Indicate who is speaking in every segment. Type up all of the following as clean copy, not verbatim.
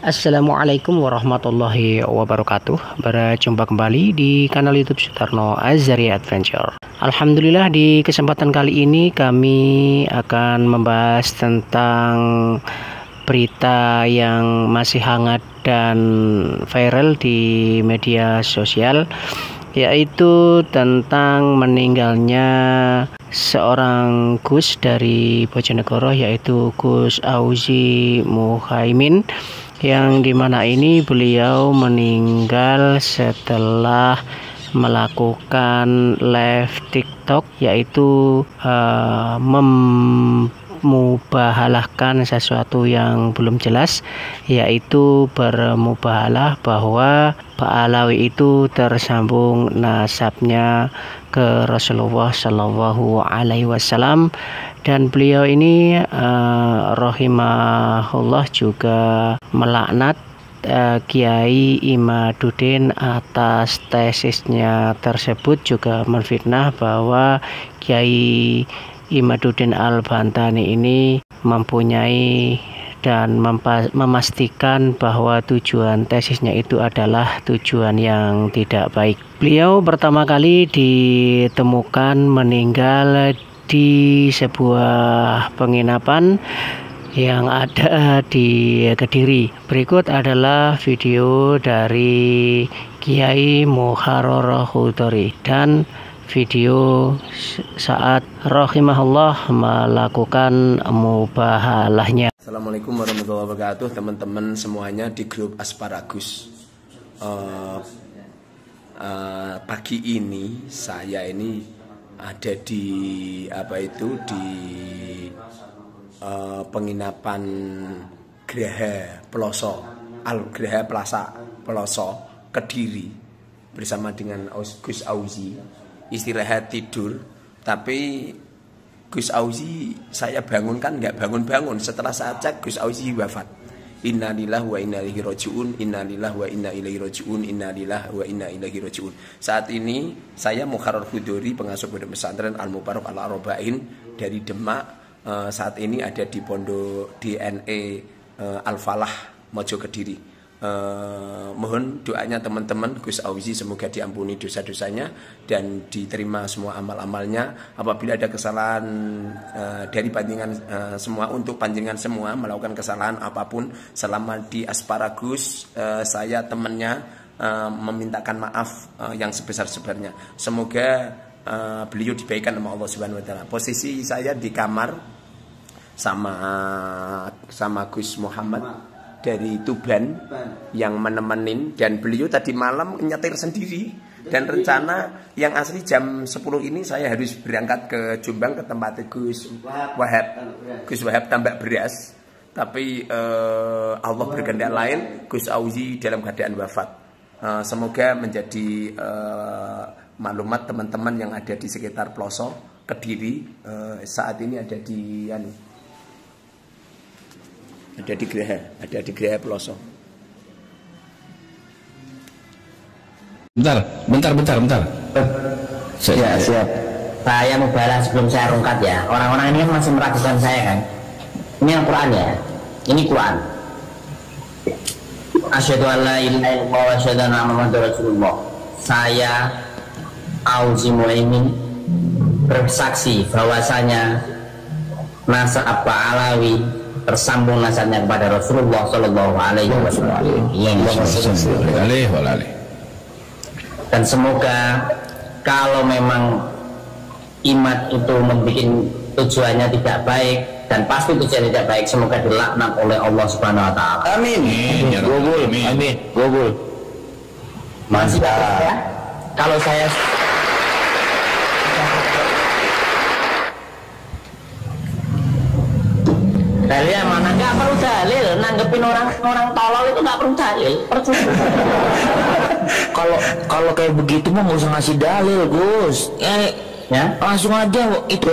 Speaker 1: Assalamualaikum warahmatullahi wabarakatuh. Berjumpa kembali di kanal YouTube Sutarno Azhari Adventure. Alhamdulillah, di kesempatan kali ini kami akan membahas tentang berita yang masih hangat dan viral di media sosial, yaitu tentang meninggalnya seorang Gus dari Bojonegoro, yaitu Gus Auzi Muhaimin, yang dimana ini beliau meninggal setelah melakukan live TikTok, yaitu memubahalahkan sesuatu yang belum jelas, yaitu bermubahalah bahwa Pak Alawi itu tersambung nasabnya ke Rasulullah Shallallahu Alaihi Wasallam, dan beliau ini rahimahullah juga melaknat Kiai Imaduddin atas tesisnya tersebut, juga menfitnah bahwa Kiai Imaduddin Al-Bantani ini mempunyai dan memastikan bahwa tujuan tesisnya itu adalah tujuan yang tidak baik. Beliau pertama kali ditemukan meninggal di sebuah penginapan yang ada di Kediri. Berikut adalah video dari Kiai Muharrar Hudori dan video saat rahimahullah melakukan mubahalahnya.
Speaker 2: Assalamualaikum warahmatullahi wabarakatuh, teman-teman semuanya di grup Asparagus. Pagi ini saya ini ada di penginapan Graha Peloso, Graha Plaza Peloso Kediri, bersama dengan Gus Auzi. Istirahat tidur, tapi Gus Auzi saya bangunkan nggak bangun-bangun. Setelah saya cek, Gus Auzi wafat. Innalillahi wa inna ilaihi rajiun, innalillahi wa inna ilaihi rajiun, innalillahi wa inna ilaihi rajiun. Saat ini saya Muharrar Hudori, pengasuh pondok pesantren Al Mubarak Al Arbain dari Demak. Saat ini ada di pondok DNE Al Falah Mojo Kediri. Mohon doanya teman-teman Gus Auzi, semoga diampuni dosa-dosanya dan diterima semua amal-amalnya. Apabila ada kesalahan dari panjenengan semua, untuk panjenengan semua melakukan kesalahan apapun selama di Asparagus, saya temannya memintakan maaf yang sebesar-besarnya. Semoga beliau dibaikan sama Allah Subhanahu wa taala. Posisi saya di kamar sama Gus Muhammad dari Tuban yang menemenin, dan beliau tadi malam nyetir sendiri, dan rencana yang asli jam 10 ini saya harus berangkat ke Jombang ke tempat Gus Wahab tambak beras, tapi Allah berkehendak lain, Gus Auzi dalam keadaan wafat. Semoga menjadi maklumat teman-teman yang ada di sekitar Peloso Kediri. Saat ini ada di Graha Peloso.
Speaker 3: Bentar. Ya, siap. Saya mau balas sebelum saya rungkat ya. Orang-orang ini kan masih meragukan saya kan. Ini Al-Quran ya. Ini Quran. Asyhadu an la ilaha illallah wa asyhadu anna Muhammadar Rasulullah. Saya Auzi Muhaimin bersaksi bahwasanya nasab Pak Alawi tersambung nasabnya kepada Rasulullah Shallallahu Alaihi Wasallam. Dan semoga kalau memang imat itu membuat tujuannya tidak baik, dan pasti tujuannya tidak baik, semoga dilaknat oleh Allah Subhanahu Wa Taala. Amin. Amin. Gobul. Mantap. Ya? Kalau saya dalil mana, nggak perlu dalil, nanggepin orang tolol itu nggak perlu dalil, percuma. Kalau kayak begitu mah nggak usah ngasih dalil, Gus. Ya langsung aja itu.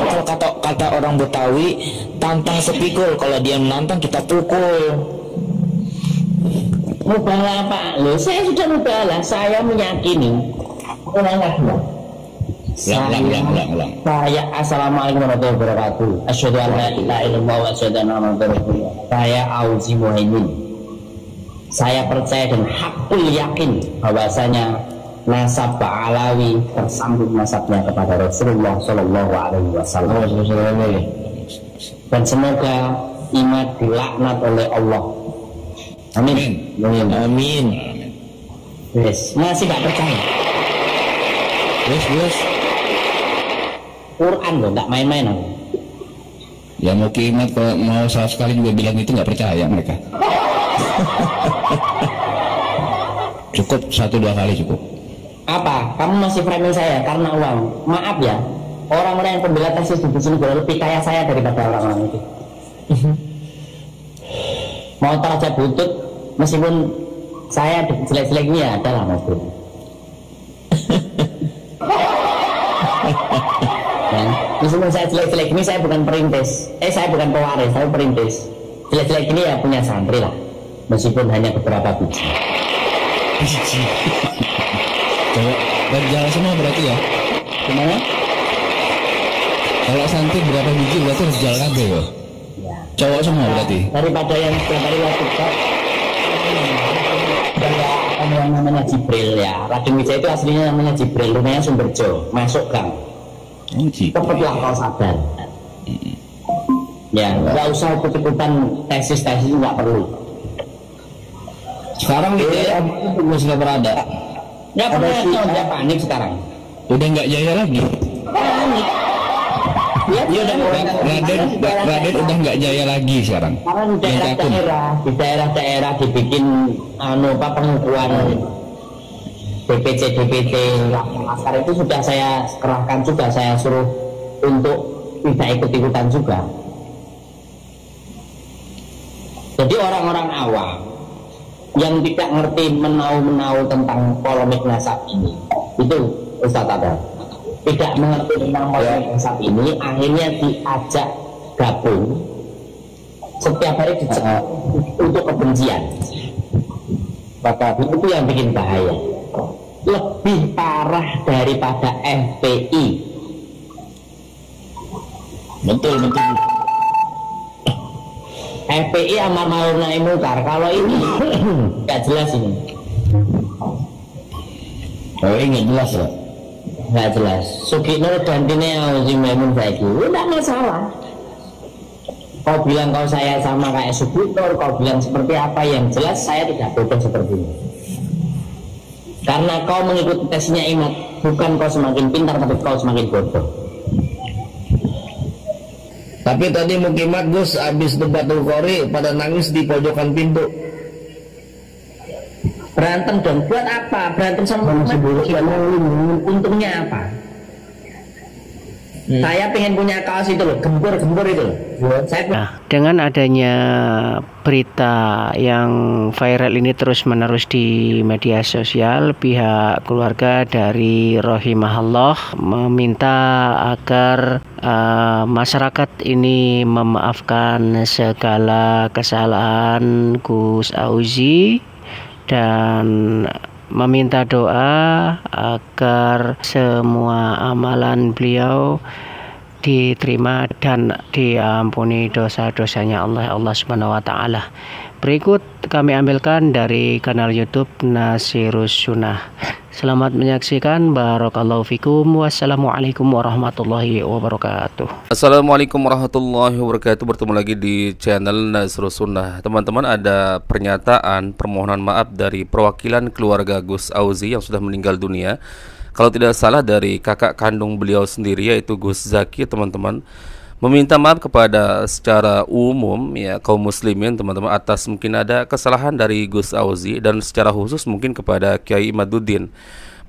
Speaker 3: Kalau kata orang Betawi, tantang sepikul, kalau dia menantang kita pukul. Mubahalah Pak, loh saya sudah mubahalah, saya meyakini. Saya assalamualaikum warahmatullahi wabarakatuh. Asyhadu an la ilaha illallah wa asyhadu anna muhammadar rasulullah. Saya Auzi Muhaimin. Saya percaya dan hakul yakin bahwasanya nasab Ba'alawi tersambung nasabnya kepada Rasulullah Shallallahu Alaihi Wasallam. Dan semoga Imad dilaknat oleh Allah. Amin. Amin. Amin. Yes. Masih gak percaya? Yes. Quran loh, gak main-main aku.
Speaker 4: Ya mau kiamat kalau mau salah sekali juga bilang itu nggak percaya mereka. Cukup 1-2 kali cukup.
Speaker 3: Apa? Kamu masih framing saya karena uang? Maaf ya, orang-orang yang pembela tesis di sini lebih kaya saya daripada orang-orang itu. Mau teraja butut, meskipun saya jelek-jeleknya adalah mobil. Meskipun saya jelek-jelek ini, saya bukan perintis. Saya bukan pewaris, saya perintis. Jelek-jelek ini ya punya santri lah, meskipun hanya beberapa biji.
Speaker 4: Dari jalan semua berarti ya?
Speaker 3: Gimana?
Speaker 4: Kalau santri berapa biji berarti harus jalan kabeh ya? Cowok semua berarti?
Speaker 3: Daripada yang setiap hari waktu yang namanya Jibril ya. Raden Wijaya itu aslinya namanya Jibril, rumahnya Sumberjo, masuk gang. Cepatlah kau sadar. Ya, nggak usah ikut-ikutan tesis-tesis, nggak perlu.
Speaker 4: Sekarang Wijaya nggak berada.
Speaker 3: Nggak pernah, dia panik sekarang.
Speaker 4: Udah nggak jaya lagi.
Speaker 3: Panik. Dia
Speaker 4: Raden udah nggak jaya lagi sekarang.
Speaker 3: Karena di daerah-daerah dibikin pengukuhan DPC Laskar itu sudah saya kerahkan juga, saya suruh untuk tidak ikut-ikutan juga. Jadi orang-orang awam yang tidak ngerti menau-menau tentang polemik nasab ini, itu Ustadz Adar tidak mengerti tentang polemik nasab ini, akhirnya diajak gabung setiap hari untuk kebencian. Maka itu yang bikin bahaya, lebih parah daripada FPI.
Speaker 4: Betul.
Speaker 3: FPI amar ma'ruf nahi munkar, kalau ini nggak jelas ini.
Speaker 4: Oh ini nggak jelas ya?
Speaker 3: Nggak jelas. Sugino gantinya Auzi Muhaimin saiki, udah masalah. Kau bilang kau saya sama kayak Sugino, kau bilang seperti apa, yang jelas saya tidak bodoh seperti ini. Karena kau mengikuti tesnya Imad, bukan kau semakin pintar, tapi kau semakin bodoh.
Speaker 5: Tapi tadi Mukimat Gus habis debatul Qori pada nangis di pojokan pintu.
Speaker 3: Berantem dong, buat apa? Berantem sama untungnya apa? Saya pengen punya kaos itu loh, gembur itu loh.
Speaker 1: Nah, dengan adanya berita yang viral ini terus-menerus di media sosial, pihak keluarga dari Rohimahullah meminta agar masyarakat ini memaafkan segala kesalahan Gus Auzi dan meminta doa agar semua amalan beliau diterima dan diampuni dosa-dosanya Allah Subhanahu wa taala. Berikut kami ambilkan dari kanal YouTube Nasirus Sunnah. Selamat menyaksikan. Barakallahu fikum. Wassalamualaikum warahmatullahi wabarakatuh.
Speaker 6: Assalamualaikum warahmatullahi wabarakatuh. Bertemu lagi di channel Nasirus Sunnah. Teman-teman, ada pernyataan permohonan maaf dari perwakilan keluarga Gus Auzi yang sudah meninggal dunia. Kalau tidak salah dari kakak kandung beliau sendiri, yaitu Gus Zaki, teman-teman, meminta maaf kepada secara umum ya kaum muslimin, teman-teman, atas mungkin ada kesalahan dari Gus Auzi, dan secara khusus mungkin kepada Kiai Imaduddin.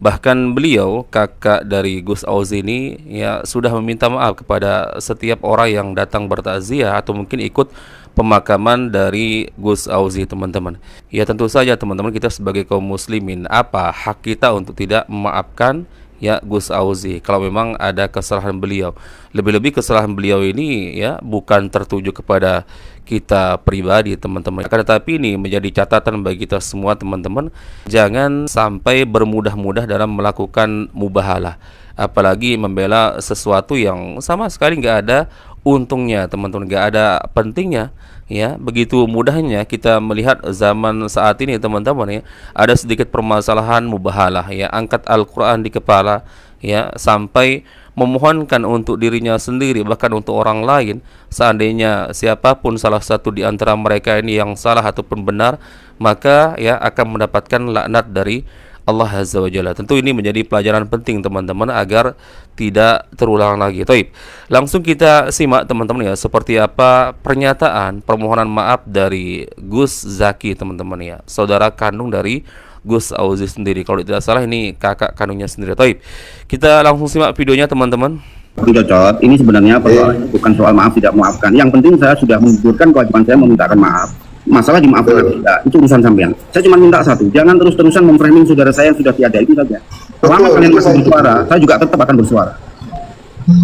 Speaker 6: Bahkan beliau, kakak dari Gus Auzi ini, ya sudah meminta maaf kepada setiap orang yang datang bertakziah atau mungkin ikut pemakaman dari Gus Auzi, teman-teman. Ya tentu saja teman-teman, kita sebagai kaum muslimin, apa hak kita untuk tidak memaafkan ya Gus Auzi kalau memang ada kesalahan beliau. Lebih-lebih kesalahan beliau ini ya bukan tertuju kepada kita pribadi teman-teman, akan tetapi ini menjadi catatan bagi kita semua teman-teman. Jangan sampai bermudah-mudah dalam melakukan mubahalah, apalagi membela sesuatu yang sama sekali nggak ada untungnya teman-teman, nggak ada pentingnya. Ya, begitu mudahnya kita melihat zaman saat ini teman-teman ya, ada sedikit permasalahan mubahalah ya, angkat Al-Qur'an di kepala ya, sampai memohonkan untuk dirinya sendiri bahkan untuk orang lain. Seandainya siapapun salah satu di antara mereka ini yang salah ataupun benar, maka ya akan mendapatkan laknat dari Allah Azza wa Jalla. Tentu ini menjadi pelajaran penting teman-teman agar tidak terulang lagi. Taib. Langsung kita simak teman-teman ya, seperti apa pernyataan permohonan maaf dari Gus Zaki teman-teman ya, saudara kandung dari Gus Auzi sendiri. Kalau tidak salah ini kakak kandungnya sendiri. Taib. Kita langsung simak videonya teman-teman.
Speaker 7: Cocot, ini sebenarnya bukan soal maaf tidak maafkan. Yang penting saya sudah menggugurkan kewajiban saya memintakan maaf. Masalah dimaafkan tidak, itu urusan sampean. Saya cuma minta satu, jangan terus-terusan memframing saudara saya yang sudah tiada, itu saja. Selama kalian masih bersuara, saya juga tetap akan bersuara.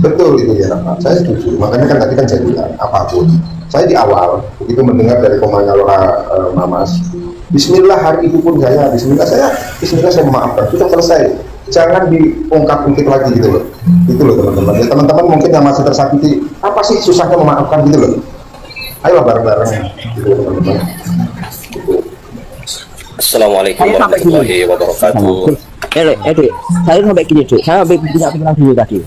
Speaker 8: Betul itu ya, Pak. Saya setuju. Makanya kan tadi kan saya bilang apapun. Saya di awal begitu mendengar dari komandan Mamas, Bismillah hari itu pun saya, Bismillah saya memaafkan. Sudah selesai. Jangan diungkap-ungkit lagi gitu loh. Itu loh teman-teman. Ya teman-teman mungkin yang masih tersakiti, apa sih susahnya memaafkan gitu loh. Ayo bareng-bareng.
Speaker 9: Assalamualaikum warahmatullahi wabarakatuh.
Speaker 5: Saya sampai gini, Dek. Saya sampai bisa pikiran dulu tadi.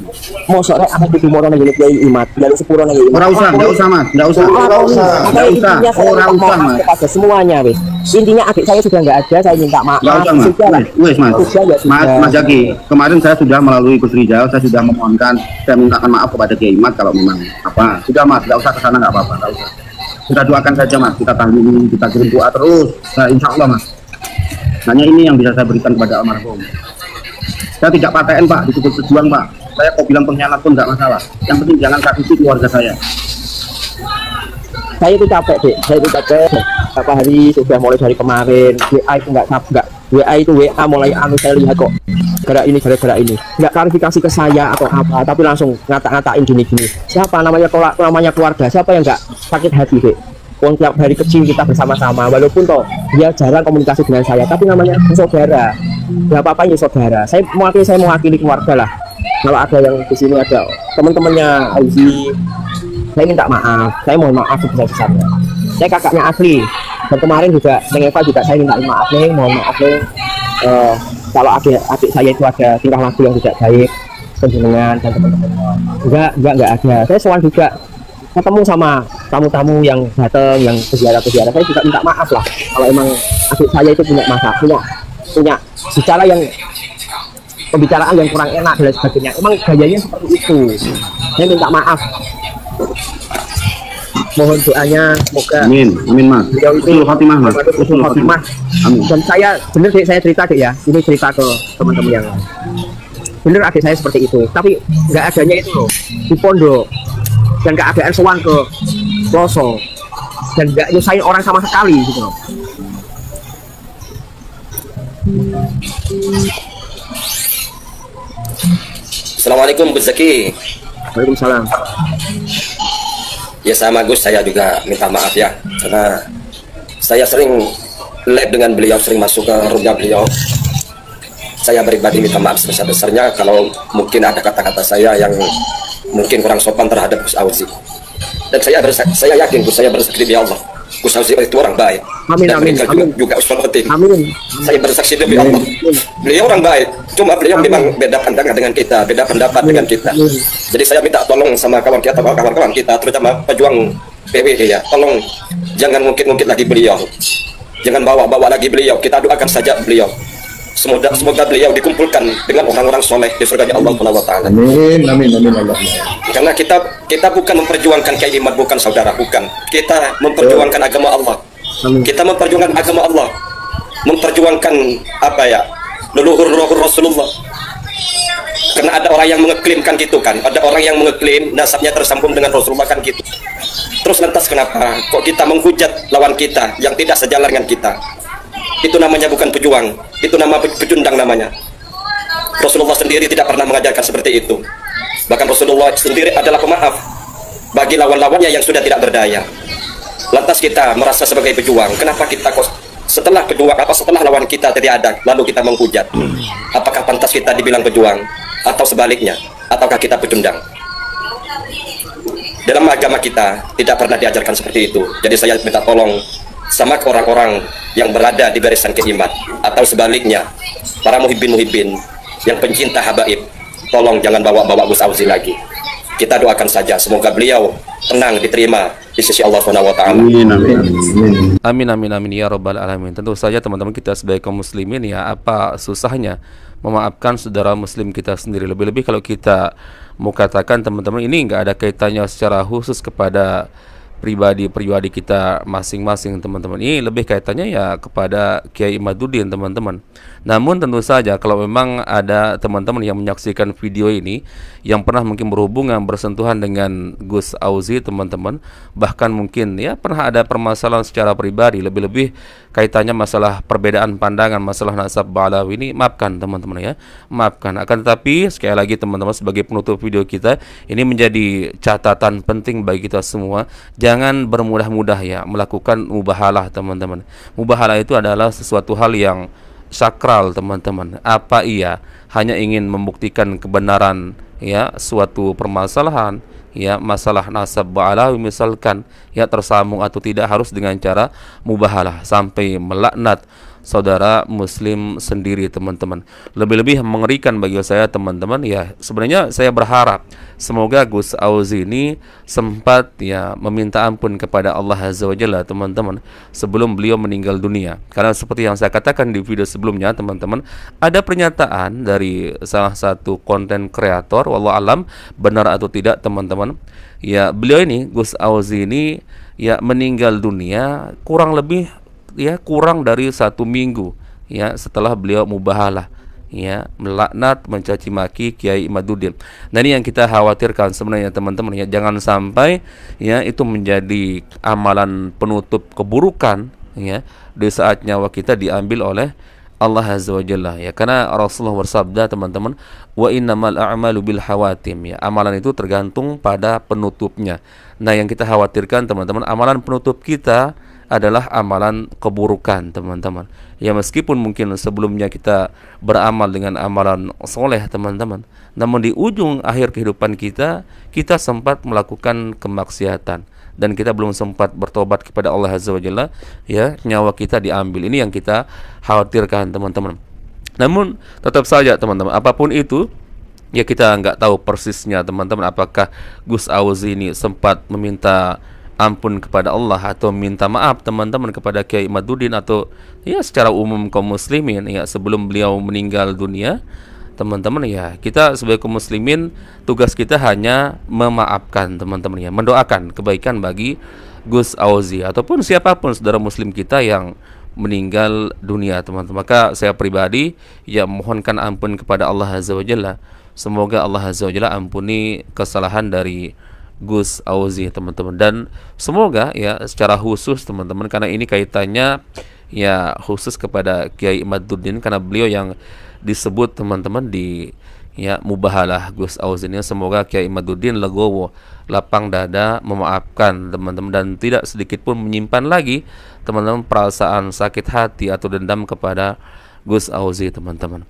Speaker 5: Mau sore apa itu mau nanya kiai imat, dari sepuro nanya imat.
Speaker 7: Enggak usah, Mas. Enggak usah, Mas.
Speaker 5: Kepada semuanya, wis. Intinya adik saya sudah enggak ada, saya minta maaf.
Speaker 7: Sudah lah. Wes, Mas Zaki, kemarin saya sudah melalui Gus Rizal, saya sudah memohonkan, saya mintakan maaf kepada kiai imat kalau memang apa. Sudah, Mas, enggak usah ke sana, enggak apa-apa, enggak usah. Kita doakan saja, Mas. Kita tahlil, kita kirim doa terus. Nah, insya Allah, Mas. Hanya ini yang bisa saya berikan kepada almarhum. Saya tidak paten, Pak, disebut pejuang, Pak. Saya kok bilang pengkhianat pun tidak masalah. Yang penting jangan sakiti keluarga saya.
Speaker 5: Saya itu capek, Dek. Saya itu capek. Beberapa hari sudah mulai dari kemarin. WA itu enggak. WA itu WA mulai saya lihat kok. Gara ini. Enggak klarifikasi ke saya atau apa, tapi langsung ngata-ngatain gini-gini. Siapa namanya keluarga? Siapa yang enggak sakit hati, Dek? Tiap hari kecil kita bersama-sama, walaupun toh dia jarang komunikasi dengan saya, tapi namanya saudara. Ya apa-apa ya saudara. Saya mewakili keluarga lah. Kalau ada yang di sini ada teman-temannya Auzi, saya minta maaf. Saya mohon maaf sebesar-besarnya. Saya kakaknya asli. Dan kemarin juga dengan Eva juga saya minta maaf nih, mohon maaf nih. Kalau adik saya itu ada tingkah laku yang tidak baik, penjenengan dan teman-temannya. Enggak ada. Saya soal juga ketemu sama tamu-tamu yang datang, yang peziarah-peziarah, saya juga minta maaf lah kalau emang adik saya itu punya punya secara yang pembicaraan yang kurang enak dan sebagainya. Emang gayanya seperti itu. Saya minta maaf. Mohon doanya, semoga
Speaker 7: amin Mas.
Speaker 5: Beliau itu
Speaker 7: Fatimah, Mas.
Speaker 5: Fatimah. Amin. Dan saya bener deh, saya cerita deh ya. Ini cerita ke teman-teman yang bener adik saya seperti itu. Tapi nggak adanya itu loh di pondok. Dan keadaan sowan ke Ploso dan nggak nyusahin orang sama sekali gitu loh.
Speaker 9: Assalamualaikum Gus Zaki.
Speaker 5: Waalaikumsalam.
Speaker 9: Ya sama Gus, saya juga minta maaf ya, karena saya sering live dengan beliau, sering masuk ke rumah beliau. Saya pribadi minta maaf sebesar-besarnya kalau mungkin ada kata-kata saya yang mungkin kurang sopan terhadap Gus Auzi. Dan saya yakin saya bersaksi demi Allah, Gus Auzi itu orang baik.
Speaker 5: Amin,
Speaker 9: dan
Speaker 5: amin, amin.
Speaker 9: juga Ustaz Khotim.
Speaker 5: Amin.
Speaker 9: Saya bersaksi demi Allah, beliau orang baik. Cuma beliau memang beda pandangan dengan kita, beda pendapat dengan kita. Jadi saya minta tolong sama kawan-kawan kita, terutama pejuang PWI ya, tolong jangan mungkin lagi beliau, jangan bawa lagi beliau. Kita doakan saja beliau. Semoga beliau dikumpulkan dengan orang-orang soleh di surga Allah Subhanahu wa taala.
Speaker 8: Amin, amin, Allah.
Speaker 9: Karena kita bukan memperjuangkan Kiai Imat, bukan saudara, bukan. Kita memperjuangkan agama Allah. Kita memperjuangkan agama Allah. Memperjuangkan apa ya? Leluhur Rasulullah. Karena ada orang yang mengeklaimkan gitu kan. Ada orang yang mengeklaim nasabnya tersambung dengan Rasulullah kan gitu. Terus lantas kenapa kok kita menghujat lawan kita yang tidak sejalan dengan kita? Itu namanya bukan pejuang, itu nama pecundang namanya. Rasulullah sendiri tidak pernah mengajarkan seperti itu. Bahkan Rasulullah sendiri adalah pemaaf bagi lawan-lawannya yang sudah tidak berdaya. Lantas kita merasa sebagai pejuang, kenapa kita kok setelah lawan kita tidak ada lalu kita menghujat? Apakah pantas kita dibilang pejuang atau sebaliknya, ataukah kita pecundang? Dalam agama kita tidak pernah diajarkan seperti itu. Jadi saya minta tolong sama orang-orang yang berada di barisan keimat atau sebaliknya para muhibbin yang pencinta habaib, tolong jangan bawa-bawa Gus Auzi lagi. Kita doakan saja semoga beliau tenang diterima di sisi Allah Subhanahu wa taala.
Speaker 6: Amin amin amin ya rabbal alamin. Tentu saja teman-teman, kita sebagai kaum muslimin ya, apa susahnya memaafkan saudara muslim kita sendiri. Lebih-lebih kalau kita mau katakan teman-teman, ini nggak ada kaitannya secara khusus kepada pribadi kita masing-masing teman-teman. Ini lebih kaitannya ya kepada Kiai Imaduddin teman-teman. Namun tentu saja kalau memang ada teman-teman yang menyaksikan video ini yang pernah mungkin berhubungan bersentuhan dengan Gus Auzi teman-teman, bahkan mungkin ya pernah ada permasalahan secara pribadi, lebih-lebih kaitannya masalah perbedaan pandangan, masalah nasab ba'alawi, ini maafkan teman-teman ya, maafkan. Akan tetapi sekali lagi teman-teman, sebagai penutup video kita, ini menjadi catatan penting bagi kita semua. Jangan bermudah-mudah ya melakukan mubahalah teman-teman. Mubahalah itu adalah sesuatu hal yang sakral teman-teman. Apa iya hanya ingin membuktikan kebenaran ya suatu permasalahan, ya masalah nasab ba'alawi misalkan ya tersambung atau tidak, harus dengan cara mubahalah sampai melaknat saudara muslim sendiri teman-teman. Lebih-lebih mengerikan bagi saya teman-teman ya, sebenarnya saya berharap semoga Gus Auzi ini sempat ya meminta ampun kepada Allah Azza wa Jalla teman-teman sebelum beliau meninggal dunia. Karena seperti yang saya katakan di video sebelumnya teman-teman, ada pernyataan dari salah satu konten kreator, wallahu alam benar atau tidak teman-teman, ya beliau ini Gus Auzi ini ya meninggal dunia kurang dari 1 minggu ya setelah beliau mubahalah ya melaknat mencaci maki Kiai Imaduddin. Nah ini yang kita khawatirkan sebenarnya teman-teman ya, jangan sampai ya itu menjadi amalan penutup keburukan ya di saat nyawa kita diambil oleh Allah Azza wa Jalla ya. Karena Rasulullah bersabda teman-teman, wa innamal a'malu bil hawatim ya, amalan itu tergantung pada penutupnya. Nah yang kita khawatirkan teman-teman, amalan penutup kita adalah amalan keburukan teman-teman ya, meskipun mungkin sebelumnya kita beramal dengan amalan soleh teman-teman, namun di ujung akhir kehidupan kita sempat melakukan kemaksiatan dan kita belum sempat bertobat kepada Allah Azza wa Jalla ya, nyawa kita diambil. Ini yang kita khawatirkan teman-teman. Namun tetap saja teman-teman, apapun itu ya kita nggak tahu persisnya teman-teman, apakah Gus Auzi ini sempat meminta ampun kepada Allah atau minta maaf teman-teman kepada Kiai Imaduddin atau ya secara umum kaum muslimin ya sebelum beliau meninggal dunia teman-teman ya. Kita sebagai kaum muslimin tugas kita hanya memaafkan teman-teman ya, mendoakan kebaikan bagi Gus Auzi ataupun siapapun saudara muslim kita yang meninggal dunia teman-teman. Maka saya pribadi ya mohonkan ampun kepada Allah Azza wa Jalla. Semoga Allah Azza wa Jalla ampuni kesalahan dari Gus Auzi teman-teman, dan semoga ya secara khusus teman-teman, karena ini kaitannya ya khusus kepada Kiai Imaduddin karena beliau yang disebut teman-teman di ya mubahalah Gus Auzi ini. Semoga Kiai Imaduddin legowo, lapang dada, memaafkan teman-teman dan tidak sedikit pun menyimpan lagi teman-teman perasaan sakit hati atau dendam kepada Gus Auzi teman-teman.